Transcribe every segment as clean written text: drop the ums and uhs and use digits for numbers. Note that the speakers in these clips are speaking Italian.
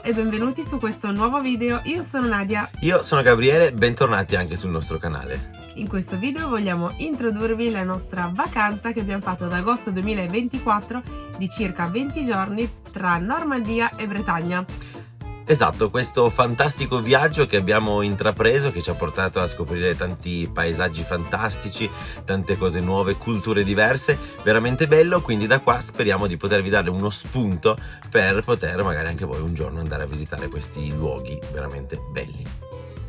e benvenuti su questo nuovo video. Io sono Nadia. Io sono Gabriele, bentornati anche sul nostro canale. In questo video vogliamo introdurvi la nostra vacanza che abbiamo fatto ad agosto 2024 di circa 20 giorni tra Normandia e Bretagna. Esatto, questo fantastico viaggio che abbiamo intrapreso, che ci ha portato a scoprire tanti paesaggi fantastici, tante cose nuove, culture diverse, veramente bello. Quindi da qua speriamo di potervi dare uno spunto per poter magari anche voi un giorno andare a visitare questi luoghi veramente belli.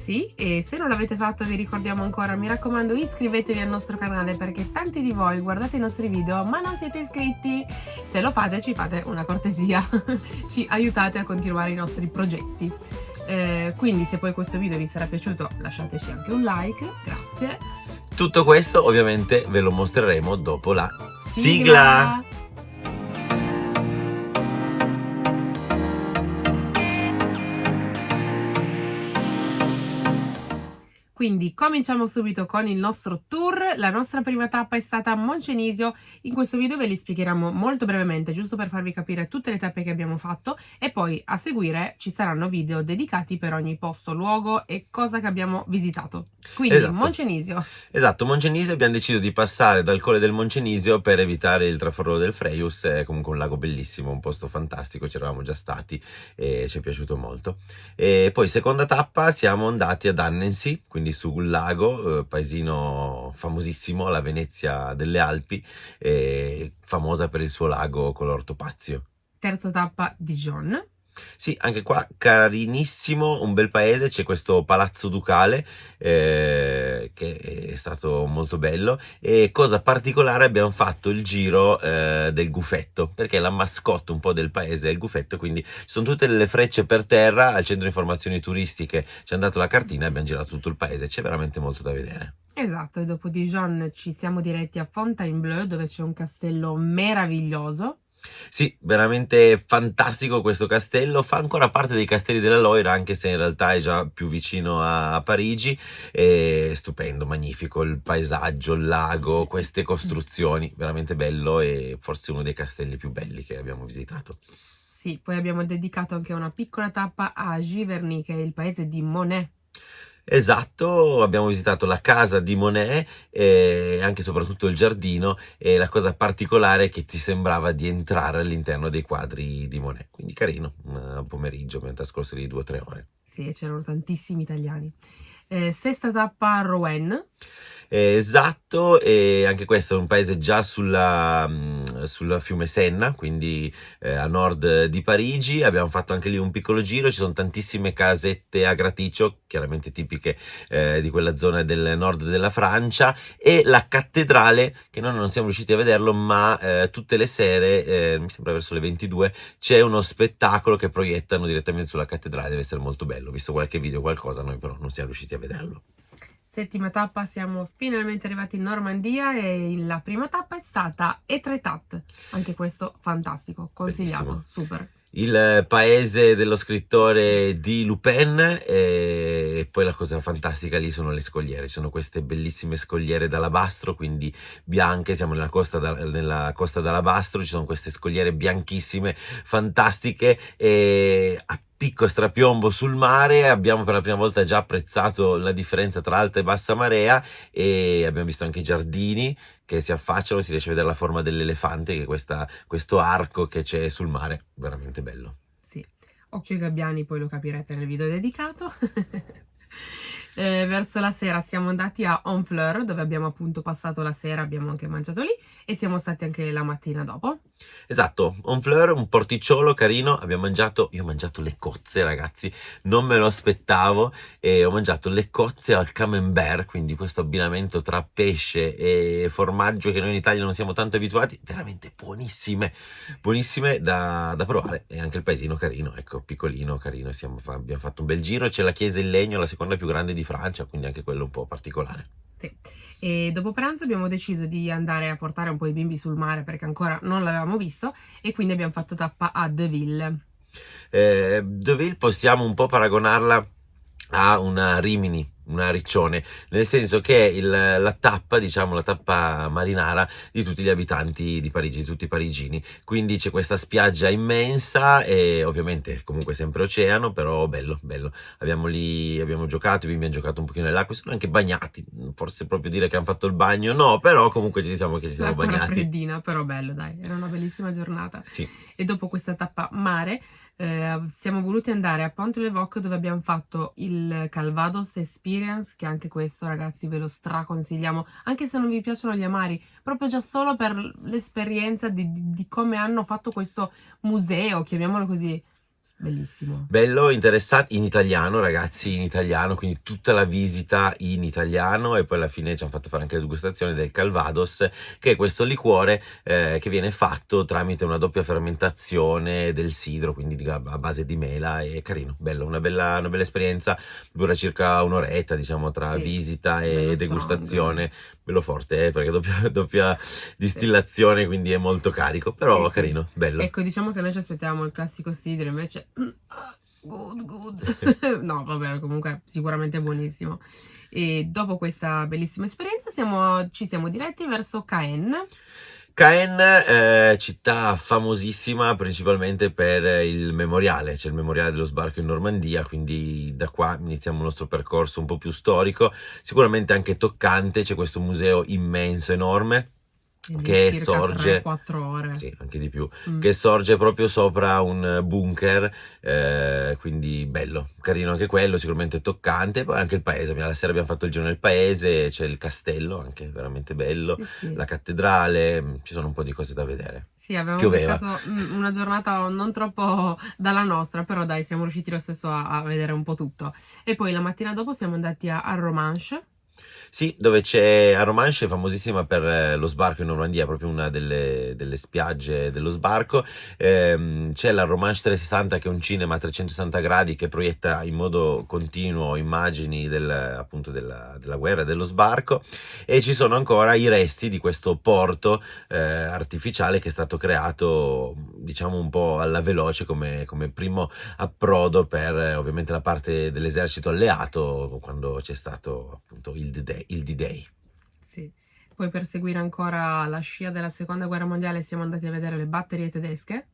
Sì, e se non l'avete fatto vi ricordiamo ancora, mi raccomando, iscrivetevi al nostro canale perché tanti di voi guardate i nostri video ma non siete iscritti. Se lo fate ci fate una cortesia, ci aiutate a continuare i nostri progetti. Quindi se poi questo video vi sarà piaciuto lasciateci anche un like, grazie. Tutto questo ovviamente ve lo mostreremo dopo la sigla! Quindi cominciamo subito con il nostro tour. La nostra prima tappa è stata a Moncenisio. In questo video ve li spiegheremo molto brevemente, giusto per farvi capire tutte le tappe che abbiamo fatto, e poi a seguire ci saranno video dedicati per ogni posto, luogo e cosa che abbiamo visitato. Quindi esatto. Moncenisio. Esatto, Moncenisio abbiamo deciso di passare dal Colle del Moncenisio per evitare il traforo del Frejus. È comunque un lago bellissimo, un posto fantastico, ci eravamo già stati e ci è piaciuto molto. E poi seconda tappa siamo andati ad Annecy, quindi sul lago, paesino famosissimo, la Venezia delle Alpi, famosa per il suo lago color topazio. Terza tappa Dijon. Sì, anche qua carinissimo, un bel paese, c'è questo palazzo ducale che è stato molto bello. E cosa particolare, abbiamo fatto il giro del gufetto, perché la mascotte un po' del paese è il gufetto, quindi ci sono tutte le frecce per terra. Al centro informazioni turistiche ci hanno dato la cartina e abbiamo girato tutto il paese, c'è veramente molto da vedere. Esatto, e dopo Dijon ci siamo diretti a Fontainebleau, dove c'è un castello meraviglioso. Sì, veramente fantastico questo castello, fa ancora parte dei castelli della Loira, anche se in realtà è già più vicino a Parigi. È stupendo, magnifico il paesaggio, il lago, queste costruzioni, veramente bello, e forse uno dei castelli più belli che abbiamo visitato. Sì, poi abbiamo dedicato anche una piccola tappa a Giverny, che è il paese di Monet. Esatto, abbiamo visitato la casa di Monet e anche e soprattutto il giardino, e la cosa particolare è che ti sembrava di entrare all'interno dei quadri di Monet, quindi carino, un pomeriggio abbiamo trascorso di 2 o 3 ore. Sì, c'erano tantissimi italiani. Sesta tappa Rouen. Esatto, e anche questo è un paese già sul fiume Senna, quindi a nord di Parigi. Abbiamo fatto anche lì un piccolo giro, ci sono tantissime casette a graticcio, chiaramente tipiche di quella zona del nord della Francia, e la cattedrale, che noi non siamo riusciti a vederlo, ma tutte le sere, mi sembra verso le 22, c'è uno spettacolo che proiettano direttamente sulla cattedrale, deve essere molto bello. Ho visto qualche video, qualcosa, noi però non siamo riusciti a vederlo. Settima tappa, siamo finalmente arrivati in Normandia e la prima tappa è stata Etretat, anche questo fantastico, consigliato, bellissimo. Super. Il paese dello scrittore di Lupin, e poi la cosa fantastica lì sono le scogliere. Ci sono queste bellissime scogliere d'alabastro, quindi bianche, siamo nella costa d'alabastro, ci sono queste scogliere bianchissime, fantastiche, e a picco e strapiombo sul mare. Abbiamo per la prima volta già apprezzato la differenza tra alta e bassa marea, e abbiamo visto anche i giardini che si affacciano, si riesce a vedere la forma dell'elefante, che è questo arco che c'è sul mare, veramente bello. Sì, occhio ai gabbiani, poi lo capirete nel video dedicato. Verso la sera siamo andati a Honfleur, dove abbiamo appunto passato la sera, abbiamo anche mangiato lì e siamo stati anche la mattina dopo. Esatto, Honfleur, un porticciolo carino. Io ho mangiato le cozze, ragazzi, non me lo aspettavo, e ho mangiato le cozze al camembert, quindi questo abbinamento tra pesce e formaggio che noi in Italia non siamo tanto abituati, veramente buonissime, buonissime da provare. E anche il paesino carino, ecco, piccolino, carino. Abbiamo fatto un bel giro, c'è la chiesa in legno, la seconda più grande di Francia, quindi anche quello un po' particolare. Sì. E dopo pranzo abbiamo deciso di andare a portare un po' i bimbi sul mare perché ancora non l'avevamo visto, e quindi abbiamo fatto tappa a Deauville. Deauville possiamo un po' paragonarla a una Rimini, una riccione, nel senso che è la tappa, diciamo, la tappa marinara di tutti gli abitanti di Parigi, di tutti i parigini. Quindi c'è questa spiaggia immensa e ovviamente comunque sempre oceano, però bello, bello. Abbiamo giocato, i bimbi hanno giocato un pochino nell'acqua, sono anche bagnati, forse proprio dire che hanno fatto il bagno, no, però comunque ci diciamo che ci siamo L'acqua era bagnati. freddina, però bello, dai, era una bellissima giornata. Sì. E dopo questa tappa mare siamo voluti andare a Pont-le-Voc, dove abbiamo fatto il Calvados Experience, che anche questo, ragazzi, ve lo straconsigliamo, anche se non vi piacciono gli amari, proprio già solo per l'esperienza di come hanno fatto questo museo, chiamiamolo così. Bellissimo. Bello, interessante, in italiano, ragazzi, in italiano, quindi tutta la visita in italiano, e poi alla fine ci hanno fatto fare anche la degustazione del Calvados, che è questo liquore che viene fatto tramite una doppia fermentazione del sidro, quindi a base di mela. È carino, bello, una bella esperienza, dura circa un'oretta, diciamo, tra Sì, visita e bello degustazione. Bello forte, perché doppia distillazione, quindi è molto carico, però Sì, sì. carino, bello. Ecco, diciamo che noi ci aspettavamo il classico sidro, invece good. No, vabbè, comunque sicuramente buonissimo. E dopo questa bellissima esperienza ci siamo diretti verso Caen. Caen, città famosissima principalmente per il memoriale, c'è il memoriale dello sbarco in Normandia, quindi da qua iniziamo il nostro percorso un po' più storico, sicuramente anche toccante. C'è questo museo immenso, enorme, che Circa sorge 3-4 ore. sì, anche di più, che sorge proprio sopra un bunker, quindi bello, carino anche quello, sicuramente toccante. Poi anche il paese, la sera abbiamo fatto il giorno del paese, c'è il castello, anche veramente bello, Sì. la cattedrale, ci sono un po' di cose da vedere. Sì, avevamo Pioveva. beccato una giornata non troppo dalla nostra, però dai, siamo riusciti lo stesso a vedere un po' tutto. E poi la mattina dopo siamo andati a Romanche. Sì, dove c'è a Romanche, è famosissima per lo sbarco in Normandia, proprio una delle spiagge dello sbarco. C'è la Romanche 360, che è un cinema a 360 gradi che proietta in modo continuo immagini appunto della guerra e dello sbarco, e ci sono ancora i resti di questo porto artificiale che è stato creato, diciamo, un po' alla veloce come primo approdo per ovviamente la parte dell'esercito alleato, quando c'è stato appunto il D-Day. Sì. Poi, per seguire ancora la scia della seconda guerra mondiale, siamo andati a vedere le batterie tedesche.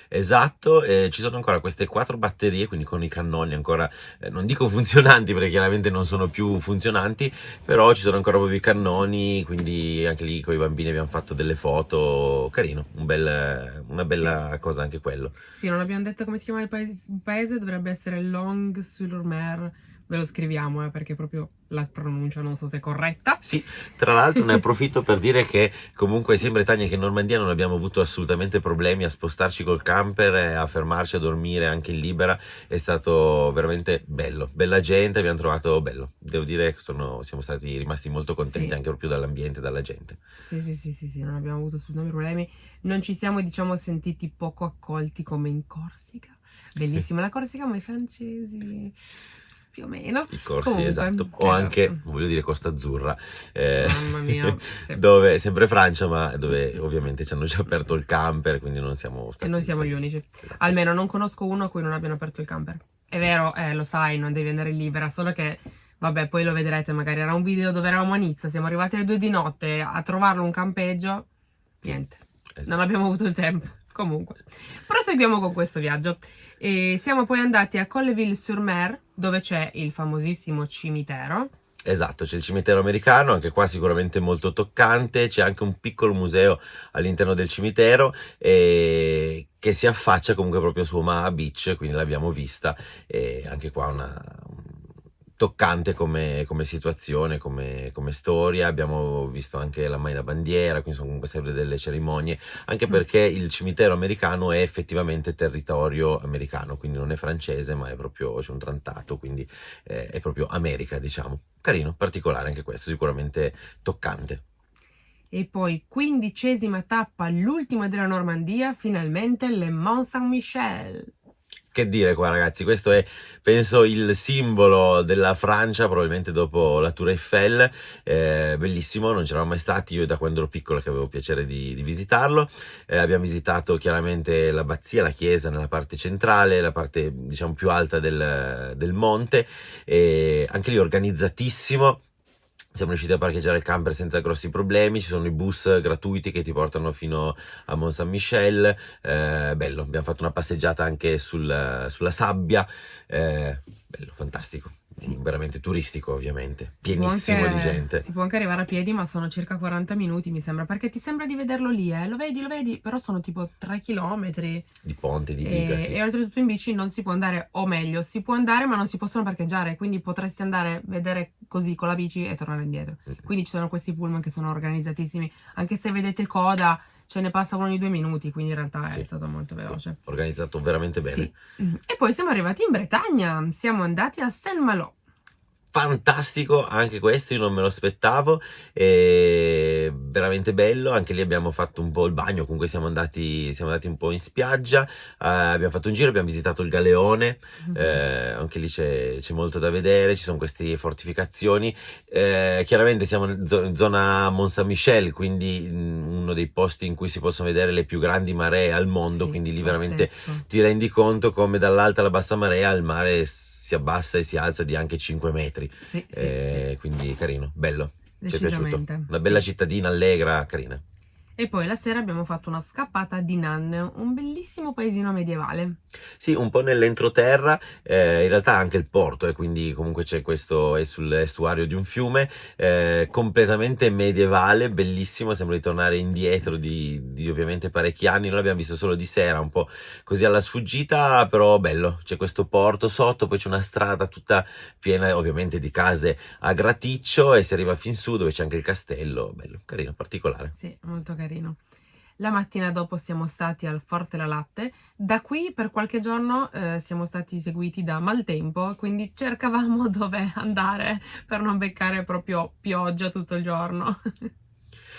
Esatto, ci sono ancora queste 4 batterie, quindi con i cannoni ancora, non dico funzionanti perché chiaramente non sono più funzionanti, però ci sono ancora proprio i cannoni, quindi anche lì con i bambini abbiamo fatto delle foto, carino, una bella cosa anche quello. Sì, non abbiamo detto come si chiama il paese, dovrebbe essere Longnes-sur-Mer. Ve lo scriviamo, perché proprio la pronuncia non so se è corretta. Sì, tra l'altro ne approfitto per dire che comunque sia in Bretagna che in Normandia non abbiamo avuto assolutamente problemi a spostarci col camper e a fermarci a dormire anche in libera. È stato veramente bello, bella gente, abbiamo trovato bello. Devo dire che siamo rimasti molto contenti, Sì. Anche proprio dall'ambiente, dalla gente. Sì, non abbiamo avuto assolutamente problemi. Non ci siamo, diciamo, sentiti poco accolti come in Corsica. Bellissima la Corsica, ma i francesi più o meno. I corsi, Comunque, esatto. O anche, voglio dire, Costa Azzurra, Mamma mia, sì. dove, sempre Francia, ma dove ovviamente ci hanno già aperto il camper, quindi non siamo stati... E non siamo gli unici. Esatto. Almeno non conosco uno a cui non abbiano aperto il camper. È vero, lo sai, non devi andare in libera, solo che, vabbè, poi lo vedrete, magari era un video dove eravamo a Nizza, siamo arrivati alle 2 di notte a trovarlo un campeggio, niente, Esatto. non abbiamo avuto il tempo. Comunque, proseguiamo con questo viaggio. E siamo poi andati a Colleville-sur-Mer, dove c'è il famosissimo cimitero. Esatto, c'è il cimitero americano, anche qua sicuramente molto toccante. C'è anche un piccolo museo all'interno del cimitero che si affaccia comunque proprio su Omaha Beach, quindi l'abbiamo vista, e anche qua toccante come situazione, come storia. Abbiamo visto anche la Maina Bandiera, quindi sono comunque sempre delle cerimonie, anche perché il cimitero americano è effettivamente territorio americano, quindi non è francese, ma è proprio, c'è un trattato, quindi è proprio America, diciamo. Carino, particolare anche questo, sicuramente toccante. E poi 15ª tappa, l'ultima della Normandia, finalmente Le Mont Saint-Michel. che dire qua ragazzi, questo è penso il simbolo della Francia, probabilmente dopo la Tour Eiffel, bellissimo, non c'eravamo mai stati, io da quando ero piccolo che avevo piacere di visitarlo. Abbiamo visitato chiaramente l'abbazia, la chiesa nella parte centrale, la parte diciamo più alta del monte, e anche lì organizzatissimo. Siamo riusciti a parcheggiare il camper senza grossi problemi, ci sono i bus gratuiti che ti portano fino a Mont Saint-Michel, bello, abbiamo fatto una passeggiata anche sulla sabbia, bello, fantastico, Sì. veramente turistico ovviamente, Si può pienissimo di gente. si può anche arrivare a piedi, ma sono circa 40 minuti, mi sembra, perché ti sembra di vederlo lì, lo vedi, però sono tipo 3 chilometri. Di ponte, di diga, sì. E oltretutto in bici non si può andare, o meglio, si può andare ma non si possono parcheggiare, quindi potresti andare, vedere così con la bici e tornare indietro. Quindi ci sono questi pullman che sono organizzatissimi, anche se vedete coda, ce ne passa ogni 2 minuti, quindi in realtà è Sì. stato molto veloce. Organizzato veramente bene. Sì. E poi siamo arrivati in Bretagna, siamo andati a Saint-Malo. Fantastico anche questo, io non me lo aspettavo, e veramente bello, anche lì abbiamo fatto un po' il bagno, comunque siamo andati un po' in spiaggia, abbiamo fatto un giro, abbiamo visitato il Galeone, anche lì c'è molto da vedere, ci sono queste fortificazioni, chiaramente siamo in zona Mont Saint-Michel, quindi uno dei posti in cui si possono vedere le più grandi maree al mondo, Sì, quindi lì pazzesco. veramente ti rendi conto come dall'alta alla bassa marea il mare si abbassa e si alza di anche 5 metri. Sì, Quindi carino, bello, ci è piaciuto. decisamente. Una bella Sì. cittadina allegra, carina. E poi la sera abbiamo fatto una scappata a Dinan, un bellissimo paesino medievale. Sì, un po' nell'entroterra, in realtà anche il porto, quindi comunque c'è questo, è sull'estuario di un fiume, completamente medievale, bellissimo, sembra di tornare indietro di ovviamente parecchi anni, noi l'abbiamo visto solo di sera, un po' così alla sfuggita, però bello, c'è questo porto sotto, poi c'è una strada tutta piena ovviamente di case a graticcio e si arriva fin su dove c'è anche il castello, bello, carino, particolare. Sì, molto carino. La mattina dopo siamo stati al Forte La Latte, da qui per qualche giorno siamo stati seguiti da maltempo, quindi cercavamo dove andare per non beccare proprio pioggia tutto il giorno.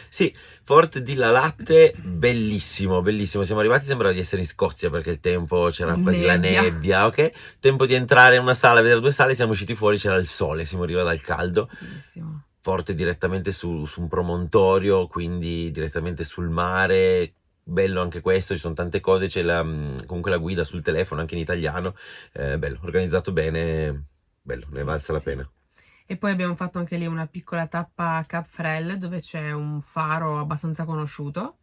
Sì, Forte di La Latte, bellissimo, bellissimo. Siamo arrivati, sembrava di essere in Scozia perché il tempo c'era quasi la nebbia, ok? Tempo di entrare in una sala, vedere 2 sale, siamo usciti fuori, c'era il sole, si moriva dal caldo. Bellissimo. Forte direttamente su un promontorio, quindi direttamente sul mare. Bello anche questo, ci sono tante cose, c'è comunque la guida sul telefono anche in italiano, bello, organizzato bene, bello, ne è valsa la pena. E poi abbiamo fatto anche lì una piccola tappa a Cap Frel, dove c'è un faro abbastanza conosciuto.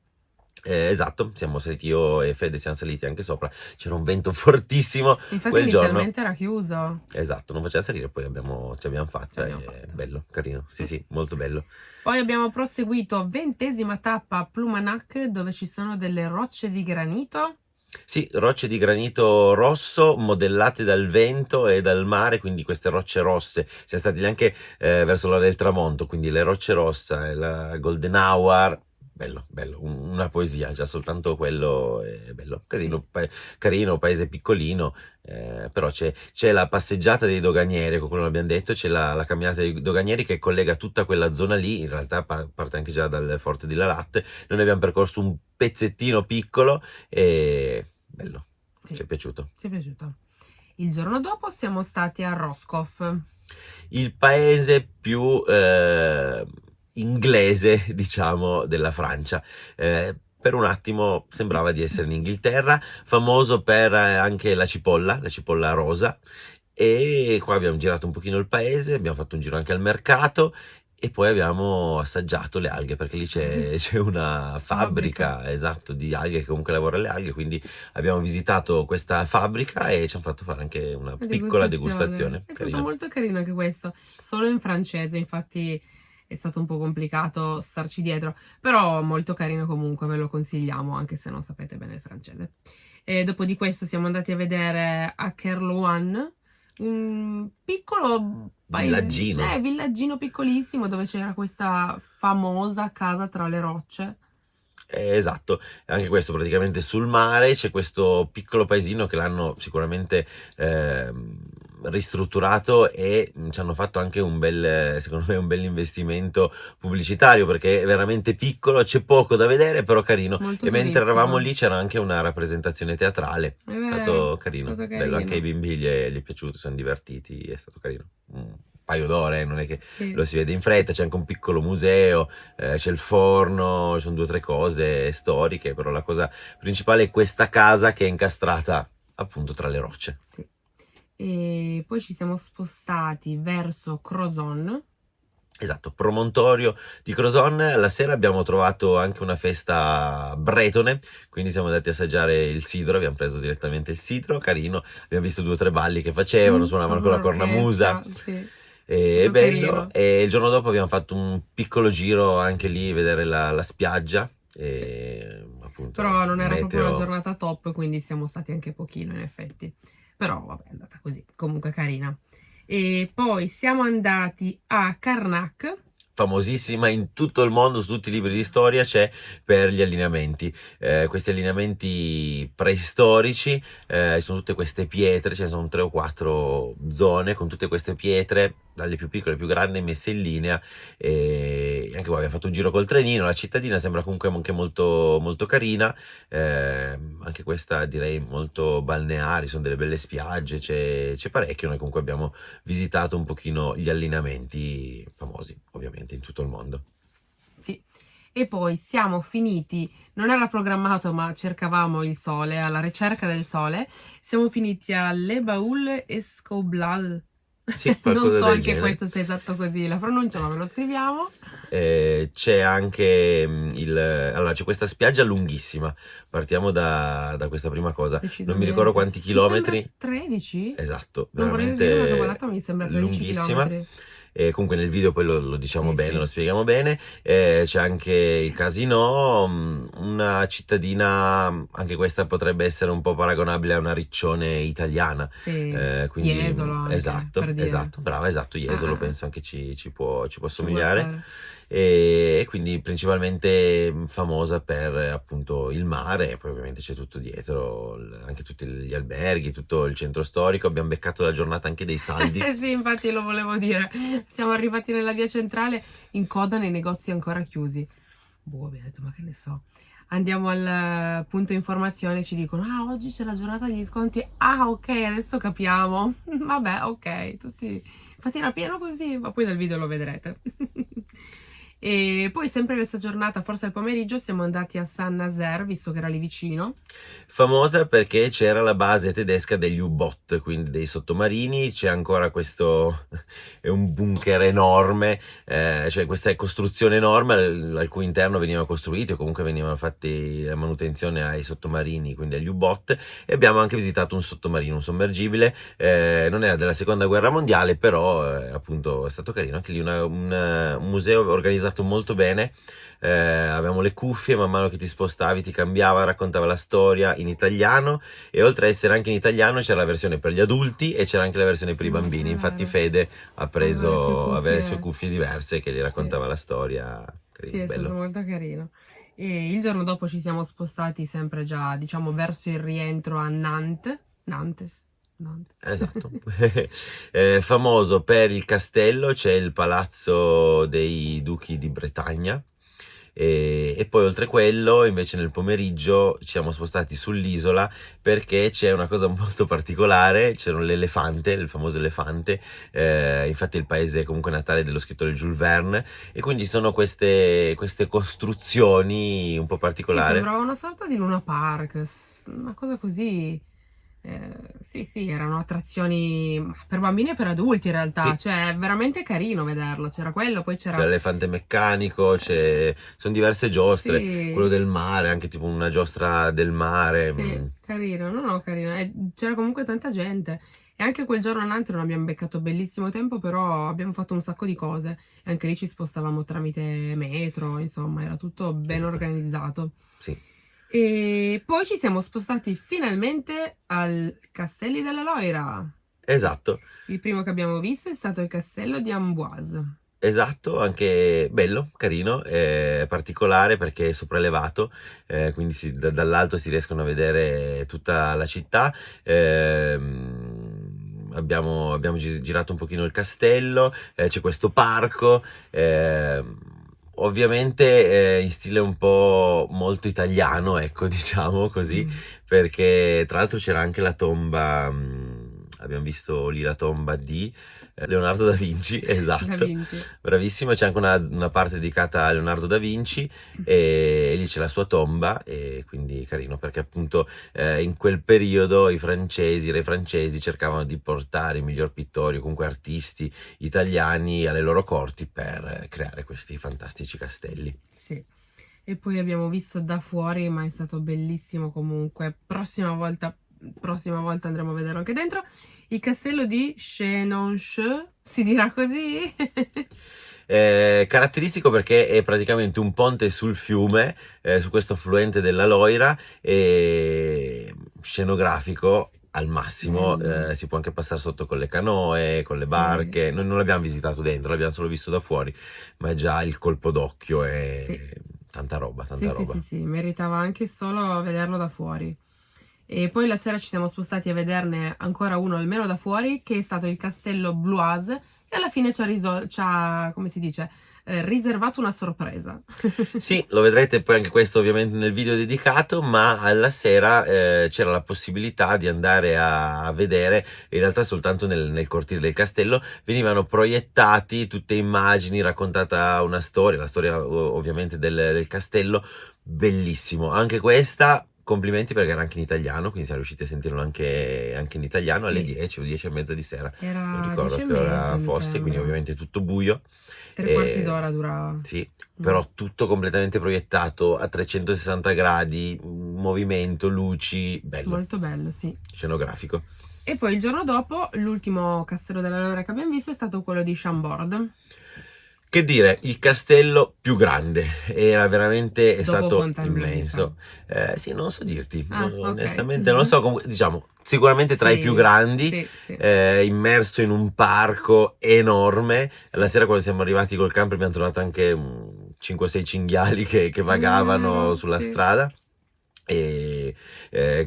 Esatto, siamo saliti, io e Fede siamo saliti anche sopra, c'era un vento fortissimo. Infatti quel giorno inizialmente era chiuso. Esatto, non faceva salire, poi ci abbiamo fatta, bello, carino, sì, molto bello. Poi abbiamo proseguito 20ª tappa a Plumanac, dove ci sono delle rocce di granito. Sì, rocce di granito rosso modellate dal vento e dal mare, quindi queste rocce rosse. Siamo stati lì anche verso l'ora del tramonto, quindi le rocce rosse, la Golden Hour. Bello, bello, una poesia, già soltanto quello è bello. Casino, Sì. Carino, paese piccolino, però c'è la passeggiata dei doganieri, come l'abbiamo detto, c'è la camminata dei doganieri che collega tutta quella zona lì, in realtà parte anche già dal Forte di La Latte. Noi ne abbiamo percorso un pezzettino piccolo e bello, Sì, ci è piaciuto. Ci è piaciuto. Il giorno dopo siamo stati a Roscoff. Il paese più inglese, diciamo, della Francia. Per un attimo sembrava di essere in Inghilterra, famoso per anche la cipolla rosa, e qua abbiamo girato un pochino il paese, abbiamo fatto un giro anche al mercato e poi abbiamo assaggiato le alghe, perché lì c'è una fabbrica, esatto, di alghe che comunque lavora le alghe, quindi abbiamo visitato questa fabbrica e ci hanno fatto fare anche una piccola degustazione. È stato molto carino anche questo, solo in francese, infatti è stato un po' complicato starci dietro, però molto carino comunque, ve lo consigliamo anche se non sapete bene il francese. E dopo di questo siamo andati a vedere a Kerlouan, un piccolo villaggino piccolissimo dove c'era questa famosa casa tra le rocce. Esatto, anche questo praticamente sul mare, c'è questo piccolo paesino che l'hanno sicuramente ristrutturato e ci hanno fatto anche secondo me un bel investimento pubblicitario, perché è veramente piccolo, c'è poco da vedere, però carino. Molto E mentre eravamo turistico. lì c'era anche una rappresentazione teatrale, È è vero, stato è carino, stato bello, anche ai carino. bimbi gli è piaciuto, sono divertiti, è stato carino. Un paio d'ore, non è che Sì. lo si vede in fretta, c'è anche un piccolo museo, c'è il forno, ci sono 2 o 3 cose storiche, però la cosa principale è questa casa che è incastrata appunto tra le rocce. Sì. E poi ci siamo spostati verso Crozon. Esatto, promontorio di Crozon. La sera abbiamo trovato anche una festa bretone, quindi siamo andati a assaggiare il sidro, abbiamo preso direttamente il sidro, carino, abbiamo visto 2 o 3 balli che facevano, suonavano Con con la cornamusa, l'orchestra, sì, è stato bello. carino. E il giorno dopo abbiamo fatto un piccolo giro anche lì, vedere la spiaggia, Sì. e appunto Però non era proprio una meteo. giornata top, quindi siamo stati anche pochino in effetti. Però vabbè, è andata così, comunque carina. E poi siamo andati a Karnak. Famosissima in tutto il mondo, su tutti i libri di storia c'è per gli allineamenti, questi allineamenti preistorici, ci sono tutte queste pietre, ce ne sono 3 o 4 zone con tutte queste pietre, dalle più piccole alle più grandi, messe in linea, e anche qua abbiamo fatto un giro col trenino, la cittadina sembra comunque anche molto, molto carina, anche questa direi molto balneare, sono delle belle spiagge, c'è parecchio, noi comunque abbiamo visitato un pochino gli allineamenti famosi, ovviamente, in tutto il mondo. Sì. E poi siamo finiti, non era programmato, ma cercavamo il sole, alla ricerca del sole. Siamo finiti a Le Baul Escoblal. Sì, Non qualcosa so del anche genere. questo se è esatto così la pronuncia, ma ve lo scriviamo. C'è anche allora c'è questa spiaggia lunghissima. Partiamo da questa prima cosa. Non mi ricordo Decisamente. quanti Mi sembra chilometri. 13? Esatto, Non vorrei dire una veramente cavolata, ma mi sembra 13 lunghissima. chilometri. E comunque nel video poi lo diciamo Sì, bene, lo sì, spieghiamo bene. C'è anche il casino, una cittadina, anche questa potrebbe essere un po' paragonabile a una Riccione italiana. sì. Quindi Jesolo anche, esatto, per dire. esatto, brava, esatto, Jesolo Ah, penso anche ci può ci può assomigliare. stare. E quindi principalmente famosa per appunto il mare, e poi ovviamente c'è tutto dietro, anche tutti gli alberghi, tutto il centro storico. Abbiamo beccato la giornata anche dei saldi. Sì, infatti lo volevo dire. Siamo arrivati nella via centrale in coda nei negozi ancora chiusi. Boh, abbiamo detto, ma che ne so. Andiamo al punto informazione, ci dicono, ah, oggi c'è la giornata degli sconti. Ah, ok, adesso capiamo. Vabbè, ok, tutti... Infatti era pieno così, ma poi dal video lo vedrete. E poi sempre questa giornata, forse al pomeriggio, siamo andati a San Nazaire, visto che era lì vicino. Famosa perché c'era la base tedesca degli U-Boot, quindi dei sottomarini. C'è ancora questo, è un bunker enorme, cioè questa costruzione enorme al cui interno venivano costruiti o comunque venivano fatti la manutenzione ai sottomarini, quindi agli U-Boot. E abbiamo anche visitato un sottomarino, un sommergibile, non era della seconda guerra mondiale, però appunto è stato carino, anche lì un museo organizzato molto bene. Avevamo le cuffie, man mano che ti spostavi ti cambiava, raccontava la storia in italiano, e oltre a essere anche in italiano c'era la versione per gli adulti e c'era anche la versione per i bambini. È Infatti vero. Fede aveva le sue Cuffie. cuffie diverse che gli Sì. raccontava la storia. Sì, Carino, è stato bello. molto carino. E il giorno dopo ci siamo spostati sempre già, diciamo, verso il rientro a Nantes. Nantes. Nantes. Esatto. Famoso per il castello, c'è il palazzo dei duchi di Bretagna. E poi oltre quello invece nel pomeriggio ci siamo spostati sull'isola perché c'è una cosa molto particolare, c'era l'elefante, il famoso elefante, infatti è il paese comunque natale dello scrittore Jules Verne, e quindi sono queste costruzioni un po' Sì, particolari. sembrava una sorta di Luna Park, una cosa così. Sì, sì, erano attrazioni per bambini e per adulti in realtà, Sì, cioè è veramente carino vederlo. C'era quello, poi c'è c'era... l'elefante meccanico, sono diverse giostre, quello Sì, del mare, anche tipo una giostra del mare. sì, carino, no, no, carino. E c'era comunque tanta gente. E anche quel giorno a Nantes non abbiamo beccato bellissimo tempo, però abbiamo fatto un sacco di cose. E anche lì ci spostavamo tramite metro, insomma, era tutto ben Esatto, organizzato. sì. E poi ci siamo spostati finalmente al Castelli della Loira. Esatto. Il primo che abbiamo visto è stato il castello di Amboise. Esatto, anche bello, carino, particolare perché è sopraelevato, quindi dall'alto si riescono a vedere tutta la città. abbiamo girato un pochino il castello, c'è questo parco, ovviamente in stile un po' molto italiano, ecco, diciamo così, perché tra l'altro c'era anche la tomba, abbiamo visto lì la tomba di Leonardo da Vinci, Da esatto, Vinci. bravissimo, c'è anche una parte dedicata a Leonardo da Vinci e lì c'è la sua tomba e quindi carino perché appunto in quel periodo i re francesi cercavano di portare i miglior pittori o comunque artisti italiani alle loro corti per creare questi fantastici castelli. Sì. E poi abbiamo visto da fuori, ma è stato bellissimo comunque. Prossima volta andremo a vederlo anche dentro. Il castello di Chenonceau, si dirà così? Caratteristico perché è praticamente un ponte sul fiume, su questo affluente della Loira, e scenografico al massimo, si può anche passare sotto con le canoe, con le barche. Noi non l'abbiamo visitato dentro, l'abbiamo solo visto da fuori, ma già il colpo d'occhio è tanta roba, tanta roba. Sì, meritava anche solo vederlo da fuori. E poi la sera ci siamo spostati a vederne ancora uno almeno da fuori, che è stato il castello Bloise, e alla fine ci ha, come si dice, riservato una sorpresa. Sì, lo vedrete poi anche questo ovviamente nel video dedicato, ma alla sera c'era la possibilità di andare a vedere, in realtà soltanto nel cortile del castello, venivano proiettati tutte immagini, raccontata una storia, la storia ovviamente del castello, bellissimo, anche questa. Complimenti perché era anche in italiano, quindi siamo riusciti a sentirlo anche in italiano alle 10 o 10 e mezza di sera. Non ricordo che ora fosse, quindi ovviamente tutto buio. 3/4 d'ora durava. Sì, però tutto completamente proiettato a 360 gradi, movimento, luci, bello. Molto bello, sì. Scenografico. E poi il giorno dopo, l'ultimo castello della Loira che abbiamo visto è stato quello di Chambord. Che dire, il castello più grande, era veramente, è Dopo stato immenso. Sì, non so dirti, onestamente non lo so, comunque, diciamo, sicuramente tra i più grandi, immerso in un parco enorme. La sera quando siamo arrivati col camper abbiamo trovato anche 5-6 cinghiali che vagavano sulla strada. E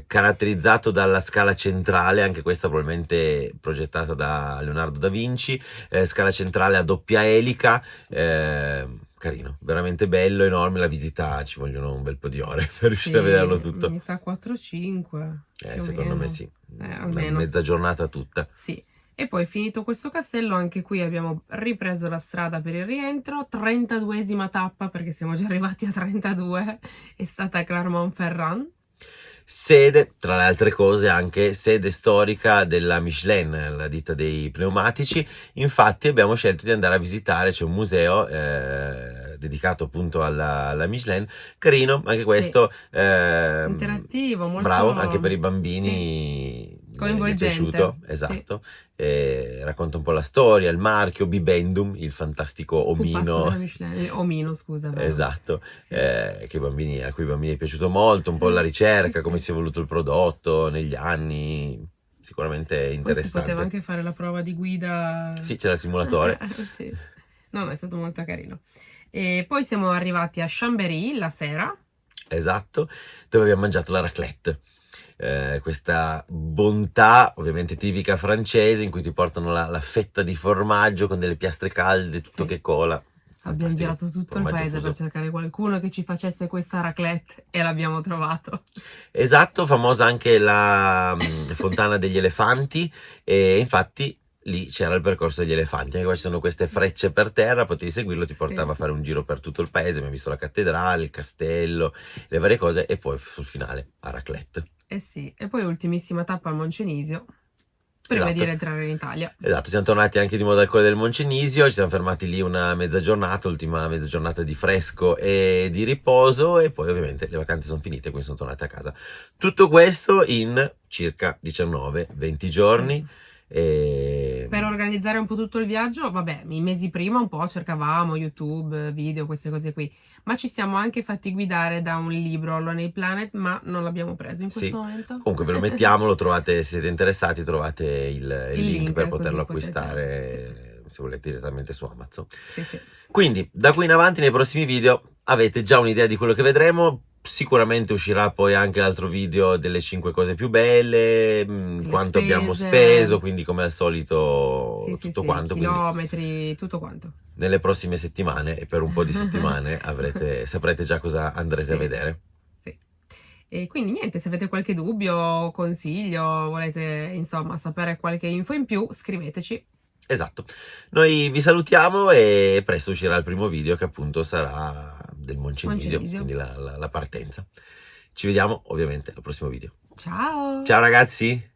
caratterizzato dalla scala centrale, anche questa probabilmente progettata da Leonardo da Vinci, scala centrale a doppia elica, carino, veramente bello, enorme. La visita ci vogliono un bel po' di ore per riuscire a vederlo tutto. Mi sa 4-5. Secondo me sì, almeno. una mezza giornata tutta. Sì. E poi finito questo castello, anche qui abbiamo ripreso la strada per il rientro, 32esima tappa perché siamo già arrivati a 32, è stata Clermont-Ferrand. Sede, tra le altre cose, anche sede storica della Michelin, la ditta dei pneumatici. Infatti abbiamo scelto di andare a visitare, c'è un museo dedicato appunto alla Michelin, carino, anche questo. Interattivo, molto bravo, anche per i bambini. Coinvolgente. Mi è piaciuto, esatto. Racconta un po' la storia, il marchio, Bibendum, il fantastico omino. Omino, scusa. Esatto, a cui i bambini è piaciuto molto, un po' la ricerca, come si è evoluto il prodotto negli anni, sicuramente interessante. Poi si poteva anche fare la prova di guida. Sì, c'era il simulatore. Sì. No, è stato molto carino. E poi siamo arrivati a Chambéry la sera. Esatto, dove abbiamo mangiato la raclette. Questa bontà ovviamente tipica francese in cui ti portano la fetta di formaggio con delle piastre calde, tutto che cola. Abbiamo girato tutto il paese per cercare qualcuno che ci facesse questa raclette e l'abbiamo trovato. Esatto, famosa anche la fontana degli elefanti, e infatti lì c'era il percorso degli elefanti, anche qua ci sono queste frecce per terra, potevi seguirlo, ti portava a fare un giro per tutto il paese, abbiamo visto la cattedrale, il castello, le varie cose, e poi sul finale a raclette. Sì, e poi ultimissima tappa al Moncenisio, prima di rientrare in Italia. Esatto, siamo tornati anche di moda al Colle del Moncenisio, ci siamo fermati lì una mezza giornata, ultima mezza giornata di fresco e di riposo, e poi ovviamente le vacanze sono finite, quindi sono tornati a casa. Tutto questo in circa 19-20 giorni. Per organizzare un po' tutto il viaggio, vabbè, i mesi prima un po' cercavamo YouTube, video, queste cose qui, ma ci siamo anche fatti guidare da un libro, Lonely Planet, ma non l'abbiamo preso in questo momento. Comunque ve lo mettiamo, lo trovate, se siete interessati trovate il link per poterlo acquistare, se volete, direttamente su Amazon. Sì. Quindi da qui in avanti nei prossimi video avete già un'idea di quello che vedremo. Sicuramente uscirà poi anche l'altro video delle 5 cose più belle, quanto abbiamo spese. speso, quindi come al solito Sì, tutto sì, quanto. Quindi chilometri, tutto quanto. nelle prossime settimane e per un po' di settimane saprete già cosa andrete a Sì, vedere. sì. E quindi niente, se avete qualche dubbio, consiglio, volete insomma sapere qualche info in più, scriveteci. Esatto. Noi vi salutiamo e presto uscirà il primo video che appunto sarà del Moncenisio, Moncenisio. quindi la partenza. Ci vediamo ovviamente al prossimo video. Ciao! Ciao ragazzi!